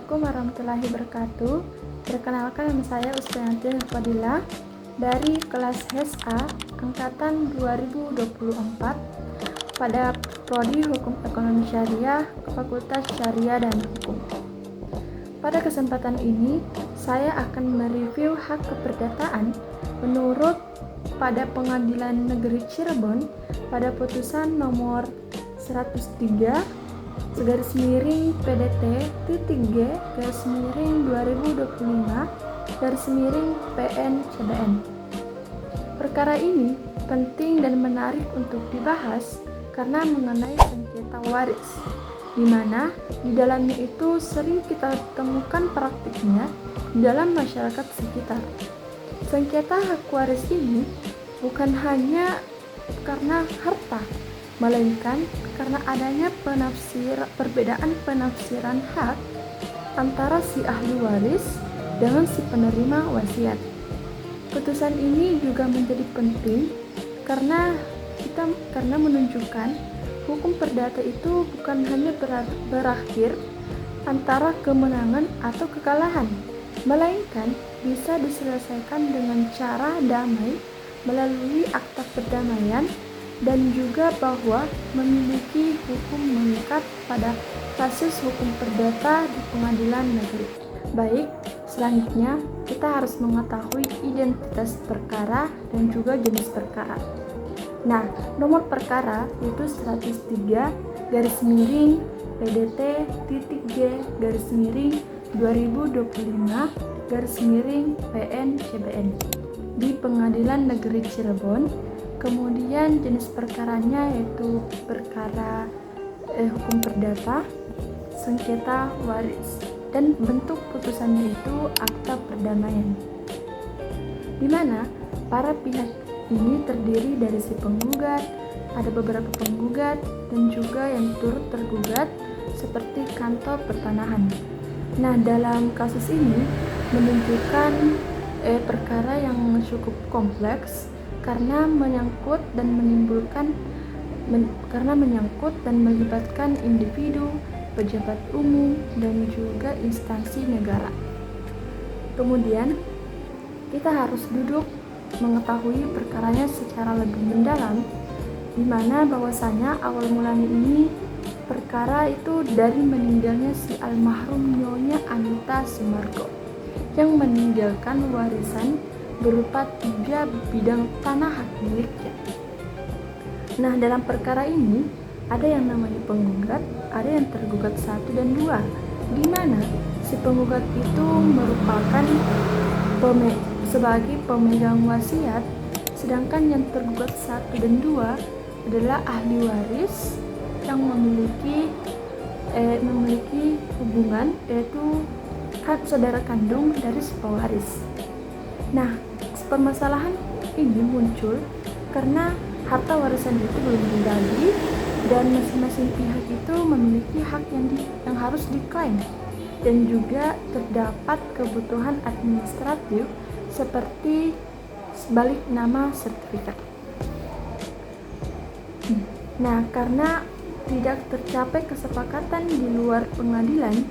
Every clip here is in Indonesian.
Assalamualaikum warahmatullahi wabarakatuh. Perkenalkan, nama saya Usriyanti Fadila dari kelas HES-A angkatan 2024 pada Prodi Hukum Ekonomi Syariah, Fakultas Syariah dan Hukum. Pada kesempatan ini, saya akan mereview hak keperdataan menurut pada Pengadilan Negeri Cirebon pada putusan nomor 103 PDT-PDT-2025/PN-CBN. Perkara ini penting dan menarik untuk dibahas karena mengenai sengketa waris, di mana di dalamnya itu sering kita temukan praktiknya di dalam masyarakat sekitar. Sengketa hak waris ini bukan hanya karena harta, melainkan karena adanya perbedaan penafsiran hak antara si ahli waris dengan si penerima wasiat. Putusan ini juga menjadi penting karena menunjukkan hukum perdata itu bukan hanya berakhir antara kemenangan atau kekalahan, melainkan bisa diselesaikan dengan cara damai melalui akta perdamaian, dan juga bahwa memiliki hukum mengikat pada kasus hukum perdata di pengadilan negeri. Baik, selanjutnya kita harus mengetahui identitas perkara dan juga jenis perkara. Nah, nomor perkara itu 103-PDT-G/2025/PN-CBN di Pengadilan Negeri Cirebon. Kemudian jenis perkaranya yaitu perkara hukum perdata, sengketa waris, dan bentuk putusannya itu akta perdamaian, di mana para pihak ini terdiri dari si penggugat, ada beberapa penggugat, dan juga yang turut tergugat seperti kantor pertanahan. Nah, dalam kasus ini menunjukkan perkara yang cukup kompleks karena menyangkut dan melibatkan individu, pejabat umum, dan juga instansi negara. Kemudian kita harus duduk mengetahui perkaranya secara lebih mendalam, di mana bahwasanya awal mulanya ini perkara itu dari meninggalnya si almarhum Nyonya Anita Sumargo yang meninggalkan warisan berupa 3 bidang tanah hak miliknya. Nah, dalam perkara ini ada yang namanya penggugat, ada yang tergugat 1 dan 2, di mana si penggugat itu merupakan sebagai pemegang wasiat, sedangkan yang tergugat 1 dan 2 adalah ahli waris yang memiliki hubungan, yaitu saudara kandung dari si pewaris. Nah, permasalahan ini muncul karena harta warisan itu belum dibagi dan masing-masing pihak itu memiliki hak yang harus diklaim, dan juga terdapat kebutuhan administratif seperti balik nama sertifikat. Nah, karena tidak tercapai kesepakatan di luar pengadilan,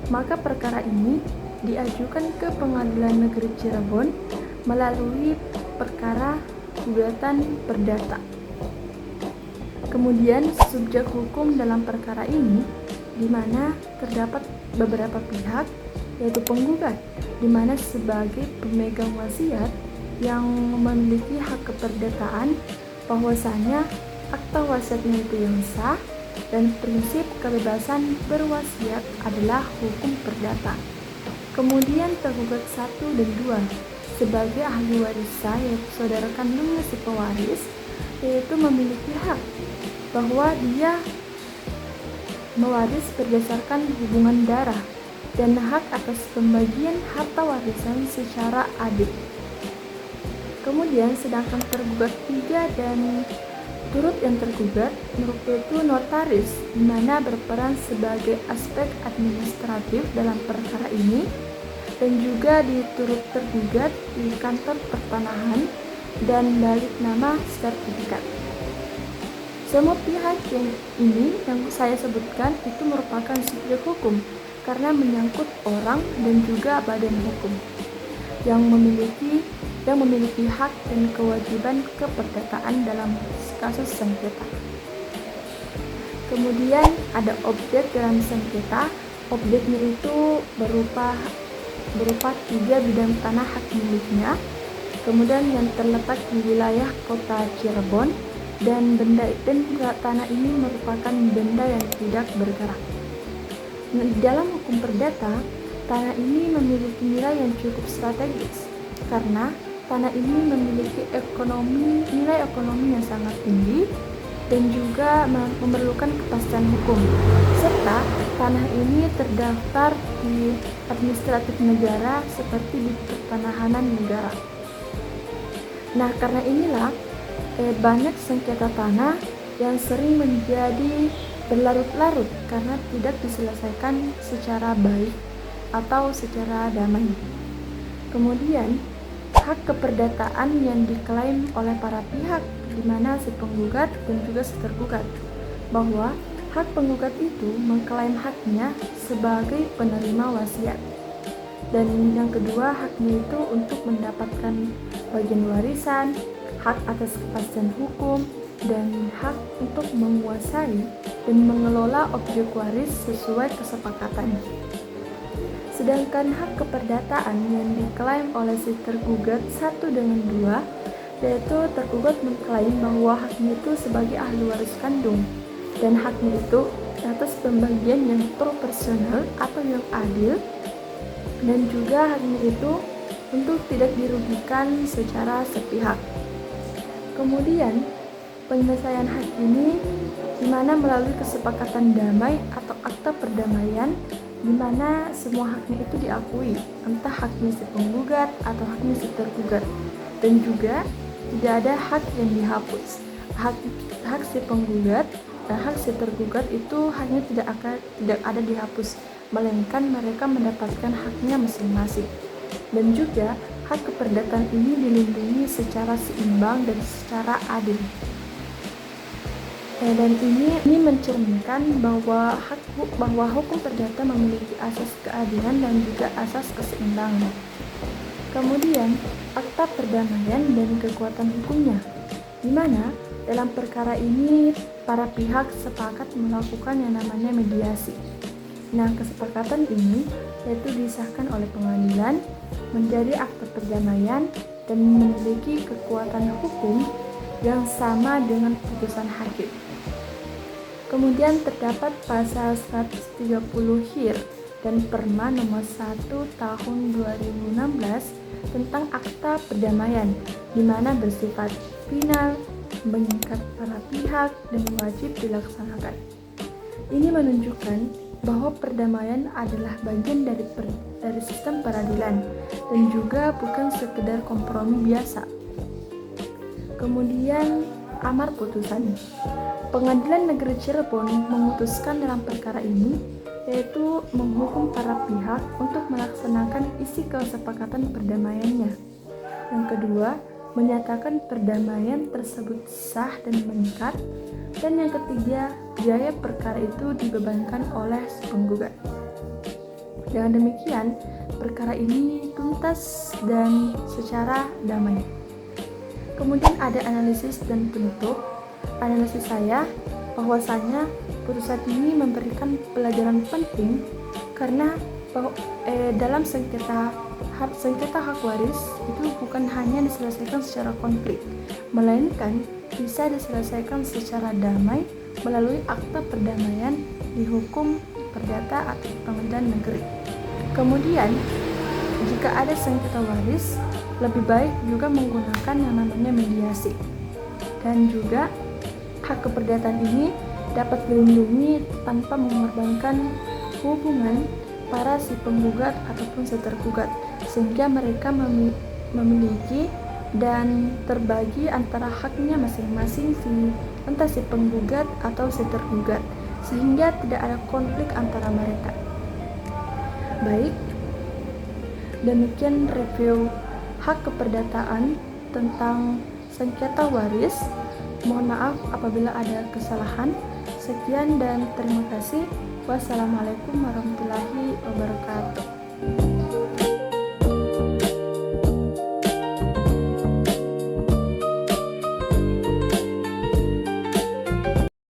maka perkara ini diajukan ke Pengadilan Negeri Cirebon melalui perkara gugatan perdata. Kemudian subjek hukum dalam perkara ini, di mana terdapat beberapa pihak, yaitu penggugat, di mana sebagai pemegang wasiat yang memiliki hak keperdataan, bahwasanya akta wasiatnya itu yang sah dan prinsip kebebasan berwasiat adalah hukum perdata. Kemudian tergugat 1 dan 2 sebagai ahli waris yaitu saudara kandungnya si pewaris, yaitu memiliki hak bahwa dia mewaris berdasarkan hubungan darah dan hak atas pembagian harta warisan secara adil. Kemudian sedangkan tergugat 3 dan turut yang tergugat yaitu notaris, di mana berperan sebagai aspek administratif dalam perkara ini, dan juga diturut tergugat di kantor pertanahan dan balik nama sertifikat. Semua pihak yang saya sebutkan itu merupakan subjek hukum karena menyangkut orang dan juga badan hukum yang memiliki hak dan kewajiban keperdataan dalam kasus sengketa. Kemudian ada objek dalam sengketa. Objeknya itu berupa 3 bidang tanah hak miliknya, kemudian yang terletak di wilayah kota Cirebon, dan tanah ini merupakan benda yang tidak bergerak. Nah, di dalam hukum perdata, tanah ini memiliki nilai yang cukup strategis karena tanah ini memiliki nilai ekonomi yang sangat tinggi dan juga memerlukan kepastian hukum, serta tanah ini terdaftar di administratif negara seperti di pertanahan negara. Nah, karena inilah banyak sengketa tanah yang sering menjadi berlarut-larut karena tidak diselesaikan secara baik atau secara damai. Kemudian, hak keperdataan yang diklaim oleh para pihak, di mana si penggugat dan juga si tergugat, bahwa hak penggugat itu mengklaim haknya sebagai penerima wasiat, dan yang kedua haknya itu untuk mendapatkan bagian warisan, hak atas kepastian hukum, dan hak untuk menguasai dan mengelola objek waris sesuai kesepakatan. Sedangkan hak keperdataan yang diklaim oleh si tergugat 1 dengan 2, yaitu tergugat mengklaim bahwa haknya itu sebagai ahli waris kandung, dan haknya itu atas pembagian yang proporsional atau yang adil, dan juga haknya itu untuk tidak dirugikan secara sepihak. Kemudian, penyelesaian hak ini di mana melalui kesepakatan damai atau akta perdamaian, di mana semua haknya itu diakui, entah haknya si penggugat atau haknya si tergugat, dan juga tidak ada hak yang dihapus. Hak si penggugat dan hak si tergugat itu hanya tidak ada dihapus, melainkan mereka mendapatkan haknya masing-masing. Dan juga hak keperdataan ini dilindungi secara seimbang dan secara adil. Dan ini mencerminkan bahwa hukum perdata memiliki asas keadilan dan juga asas keseimbangan. Kemudian, akta perdamaian dan kekuatan hukumnya, di mana dalam perkara ini para pihak sepakat melakukan yang namanya mediasi. Nah, kesepakatan ini yaitu disahkan oleh pengadilan menjadi akta perdamaian dan memiliki kekuatan hukum yang sama dengan putusan hakim. Kemudian terdapat pasal 130 HIR dan Perma nomor 1 tahun 2016 tentang akta perdamaian, di mana bersifat final, mengikat para pihak, dan wajib dilaksanakan. Ini menunjukkan bahwa perdamaian adalah bagian dari sistem peradilan dan juga bukan sekedar kompromi biasa. Kemudian amar putusan. Pengadilan Negeri Cirebon memutuskan dalam perkara ini, yaitu menghukum para pihak untuk melaksanakan isi kesepakatan perdamaiannya. Yang kedua, menyatakan perdamaian tersebut sah dan mengikat. Dan yang ketiga, biaya perkara itu dibebankan oleh penggugat. Dengan demikian, perkara ini tuntas dan secara damai. Kemudian ada analisis dan penutup. Analisis saya bahwasanya putusan ini memberikan pelajaran penting karena dalam sengketa hak waris itu bukan hanya diselesaikan secara konflik, melainkan bisa diselesaikan secara damai melalui akta perdamaian di hukum perdata atau pengadilan negeri. Kemudian, jika ada sengketa waris, lebih baik juga menggunakan yang namanya mediasi. Dan juga hak keperdataan ini dapat dilindungi tanpa mengorbankan hubungan para si penggugat ataupun si tergugat, sehingga mereka memiliki dan terbagi antara haknya masing-masing entah si penggugat atau si tergugat, sehingga tidak ada konflik antara mereka. Baik, demikian review hak keperdataan tentang sengketa waris. Mohon maaf apabila ada kesalahan. Sekian dan terima kasih. Wassalamualaikum warahmatullahi wabarakatuh.